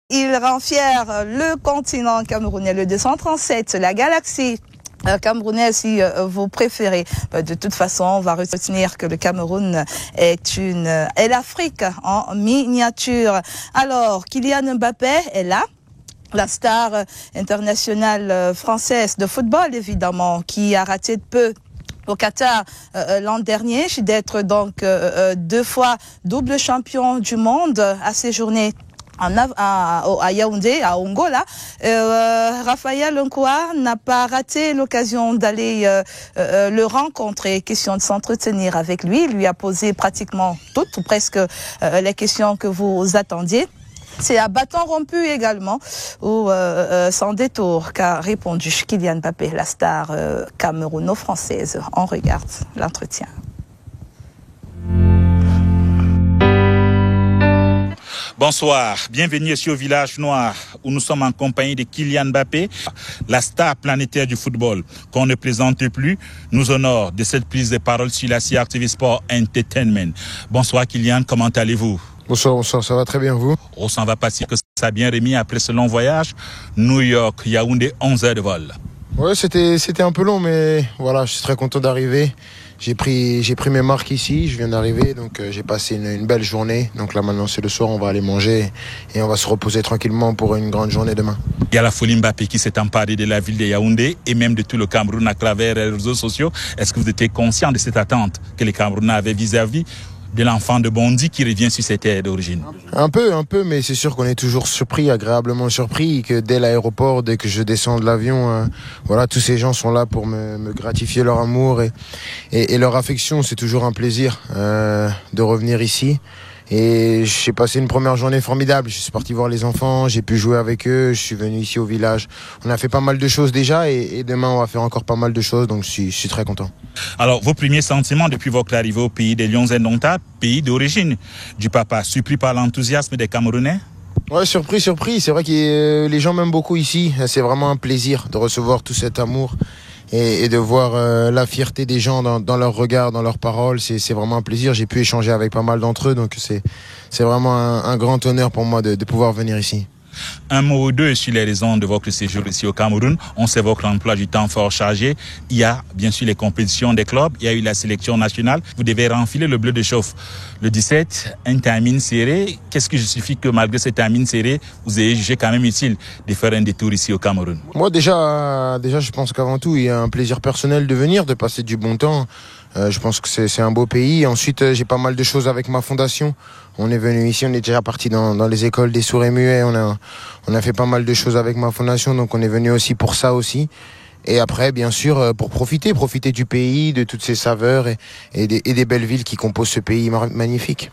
Il rend fier le continent camerounais, le 237, la galaxie camerounaise si vous préférez. De toute façon, on va retenir que le Cameroun est l'Afrique en miniature. Alors, Kylian Mbappé est là. La star internationale française de football, évidemment, qui a raté de peu au Qatar l'an dernier, d'être donc 2 fois double champion du monde, a séjourné à Yaoundé, à Angola. Raphaël Nkoua n'a pas raté l'occasion d'aller le rencontrer. Question de s'entretenir avec lui. Il lui a posé pratiquement toutes ou presque les questions que vous attendiez. C'est à bâton rompu également, ou sans détour, qu'a répondu Kylian Mbappé, la star camerouno-française. On regarde l'entretien. Bonsoir, bienvenue ici au Village Noir où nous sommes en compagnie de Kylian Mbappé, la star planétaire du football qu'on ne présente plus, nous honore de cette prise de parole sur la CRTV Sport Entertainment. Bonsoir Kylian, comment allez-vous? Bonsoir, ça va très bien, vous? On s'en va passer que ça a bien remis après ce long voyage. New York, Yaoundé, 11 heures de vol. Ouais, c'était un peu long, mais voilà, je suis très content d'arriver. J'ai pris mes marques ici, je viens d'arriver, donc j'ai passé une belle journée. Donc là maintenant c'est le soir, on va aller manger et on va se reposer tranquillement pour une grande journée demain. Il y a la folie Mbappé qui s'est emparée de la ville de Yaoundé et même de tout le Cameroun à travers les réseaux sociaux. Est-ce que vous étiez conscient de cette attente que les Camerounais avaient vis-à-vis de l'enfant de Bondy qui revient sur ses terres d'origine? Un peu, mais c'est sûr qu'on est toujours surpris, agréablement surpris, que dès l'aéroport, dès que je descends de l'avion, voilà, tous ces gens sont là pour me gratifier leur amour et leur affection. C'est toujours un plaisir de revenir ici. Et j'ai passé une première journée formidable. Je suis parti voir les enfants, j'ai pu jouer avec eux, je suis venu ici au village. On a fait pas mal de choses déjà et demain on va faire encore pas mal de choses, donc je suis très content. Alors, vos premiers sentiments depuis votre arrivée au pays des Lions indomptables, pays d'origine du papa, surpris par l'enthousiasme des Camerounais? Ouais, surpris. C'est vrai que les gens m'aiment beaucoup ici. C'est vraiment un plaisir de recevoir tout cet amour et de voir la fierté des gens dans leurs regards, dans leurs paroles. C'est vraiment un plaisir. J'ai pu échanger avec pas mal d'entre eux, donc c'est vraiment un grand honneur pour moi de pouvoir venir ici. Un mot ou deux sur les raisons de votre séjour ici au Cameroun. On sait votre emploi du temps fort chargé. Il y a bien sûr les compétitions des clubs. Il y a eu la sélection nationale. Vous devez renfiler le bleu de chauffe. Le 17, un timing serré. Qu'est-ce qui justifie que malgré ce timing serré, vous ayez jugé quand même utile de faire un détour ici au Cameroun? Moi déjà, je pense qu'avant tout, il y a un plaisir personnel de venir, de passer du bon temps. Je pense que c'est un beau pays. Ensuite, j'ai pas mal de choses avec ma fondation. On est venu ici, on est déjà parti dans les écoles des sourds et muets. On a fait pas mal de choses avec ma fondation, donc on est venu aussi pour ça aussi. Et après, bien sûr, pour profiter du pays, de toutes ses saveurs et des belles villes qui composent ce pays magnifique.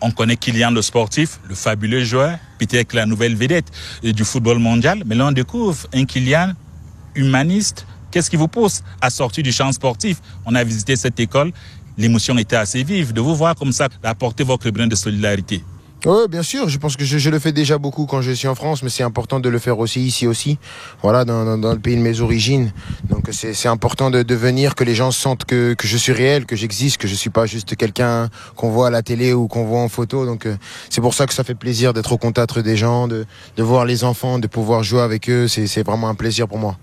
On connaît Kylian le sportif, le fabuleux joueur, peut-être la nouvelle vedette du football mondial. Mais là, on découvre un Kylian humaniste. Qu'est-ce qui vous pousse à sortir du champ sportif? On a visité cette école. L'émotion était assez vive de vous voir comme ça, apporter votre brin de solidarité. Oui, bien sûr. Je pense que je le fais déjà beaucoup quand je suis en France, mais c'est important de le faire aussi ici aussi. Voilà, dans le pays de mes origines. Donc c'est important de venir, que les gens sentent que je suis réel, que j'existe, que je suis pas juste quelqu'un qu'on voit à la télé ou qu'on voit en photo. Donc c'est pour ça que ça fait plaisir d'être au contact des gens, de voir les enfants, de pouvoir jouer avec eux. C'est vraiment un plaisir pour moi.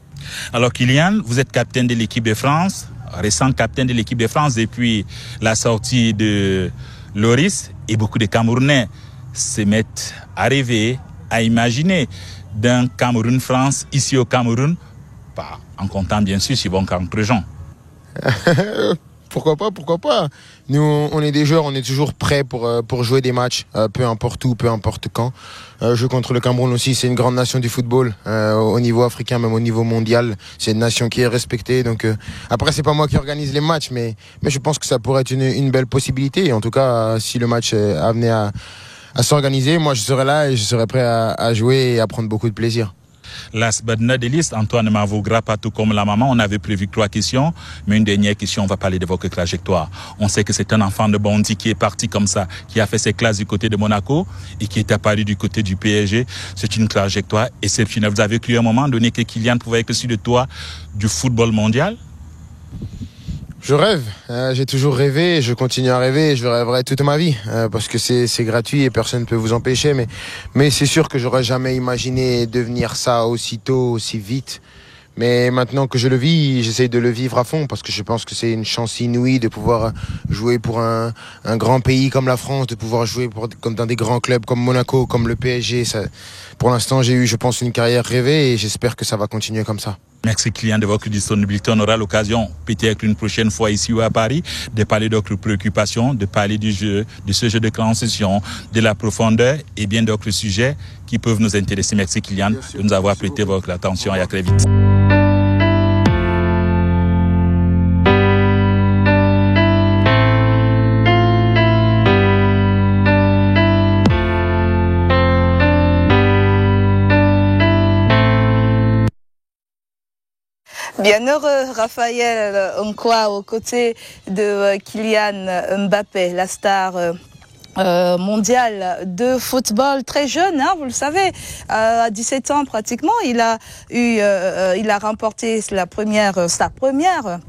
Alors Kylian, vous êtes capitaine de l'équipe de France, récent capitaine de l'équipe de France depuis la sortie de Loris, et beaucoup de Camerounais se mettent à rêver, à imaginer d'un Cameroun-France ici au Cameroun, pas en comptant bien sûr Sibon Camprejean. Pourquoi pas. Nous, on est des joueurs, on est toujours prêts pour jouer des matchs, peu importe où, peu importe quand. Jouer contre le Cameroun aussi, c'est une grande nation du football, au niveau africain, même au niveau mondial. C'est une nation qui est respectée. Donc après, c'est pas moi qui organise les matchs, mais je pense que ça pourrait être une belle possibilité. En tout cas, si le match amené à s'organiser, moi je serai là et je serai prêt à jouer et à prendre beaucoup de plaisir. Last but not least, Antoine Mavougra, pas tout comme la maman, on avait prévu 3 questions, mais une dernière question, on va parler de votre trajectoire. On sait que c'est un enfant de Bondy qui est parti comme ça, qui a fait ses classes du côté de Monaco et qui est apparu du côté du PSG. C'est une trajectoire exceptionnelle. Vous avez cru à un moment donné que Kylian pouvait être sur le toit du football mondial? Je rêve, j'ai toujours rêvé, je continue à rêver, je rêverai toute ma vie, parce que c'est gratuit et personne ne peut vous empêcher, mais c'est sûr que j'aurais jamais imaginé devenir ça aussitôt, aussi vite. Mais maintenant que je le vis, j'essaye de le vivre à fond parce que je pense que c'est une chance inouïe de pouvoir jouer pour un grand pays comme la France, de pouvoir jouer comme dans des grands clubs comme Monaco, comme le PSG. Ça, pour l'instant, j'ai eu, je pense, une carrière rêvée et j'espère que ça va continuer comme ça. Merci Kylian de votre disponibilité. On aura l'occasion, peut-être une prochaine fois ici ou à Paris, de parler d'autres préoccupations, de parler du jeu, de ce jeu de transition, de la profondeur et bien d'autres sujets qui peuvent nous intéresser. Merci Kylian de nous avoir prêté votre attention et à très vite. Bien heureux, Raphaël Nkwa, aux côtés de Kylian Mbappé, la star mondiale de football, très jeune, hein, vous le savez, à 17 ans pratiquement, il a remporté sa première